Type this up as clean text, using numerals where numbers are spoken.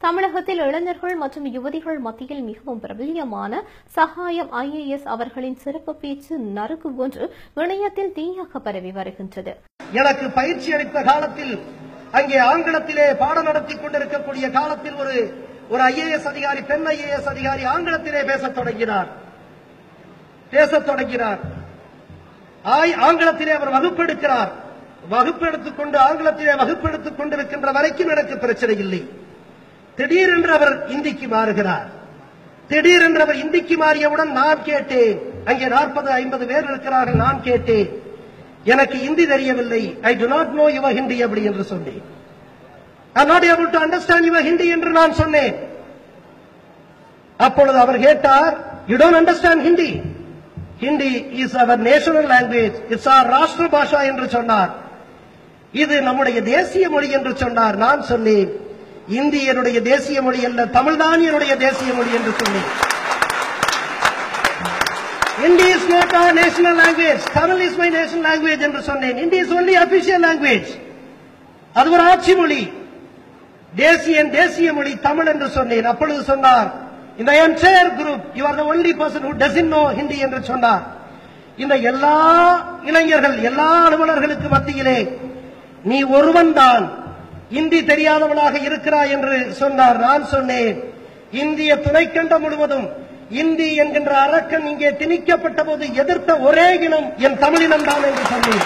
தமிழகத்தில் இளைஞர்கள் மற்றும் யுவதிகள் மத்தியில் மிகவும் பிரபல்யமான சகாயம் IAS அவர்களின் சிறப்பு பேச்சு நறுக்கு ஒன்று இணையத்தில் தீயாக பரவி வருகின்றது. எனக்கு பயிற்சி அளித்த காலத்தில் அங்கே ஆங்கிலத்திலே பாடம் நடத்திக் கொண்டிருக்கக்கூடிய காலத்தில் ஒரு IAS அதிகாரி, பெண் IAS அதிகாரி ஆங்கிலத்திலே பேசத் தொடங்கினார். ஆங்கிலத்திலே அவர் வகுப்பெடுக்கிறார். வகுப்பெடுத்துக் கொண்டு ஆங்கிலத்திலே வகுப்பெடுத்துக் கொண்டிருக்கின்ற வரைக்கும் எனக்கு பிரச்சனை இல்லை. திடீரென்று அவர் இந்திக்கு மாறுகிறார். திடீரென்று அவர் இந்திக்கு மாறியவுடன் நான் கேட்டேன், அங்கே 40-50 பேர் இருக்கிறார்கள். நான் கேட்டேன், எனக்கு இந்தி தெரியவில்லை, I do not know your Hindi அப்படி என்று சொன்னேன். I not able to understand your Hindi என்று நான் சொன்னேன். அப்பொழுது அவர் கேட்டார், you don't understand Hindi, Hindi is our national language, it's our Rashtra Bhasha என்று சொன்னார். இது நம்முடைய தேசிய மொழி என்று சொன்னார். நான் சொன்னேன், இந்தி என்னுடைய தேசிய மொழி அல்ல, தமிழ்தான் என்னுடைய தேசிய மொழி என்று சொன்னேன். Hindi is not our national language, Tamil is my national language என்று சொன்னேன். Hindi is only official language, அது ஒரு ஆட்சி மொழி. தேசிய மொழி தமிழ் என்று சொன்னேன். அப்பொழுது சொன்னார், இந்த entire group you are the only person who doesn't know Hindi என்று சொன்னார். இந்த எல்லா இளைஞர்கள், எல்லா அலுவலர்களுக்கு மத்தியிலே நீ ஒருவன் தான் இந்தி தெரியாதவனாக இருக்கிறாய் என்று சொன்னார். நான் சொன்னேன், இந்திய துணைக்கண்டம் முழுவதும் இந்தி என்கின்ற அரக்கன் இங்கே திணிக்கப்பட்ட போது எதிர்த்த ஒரே இனம் என் தமிழினம் தான் என்று சொன்னேன்.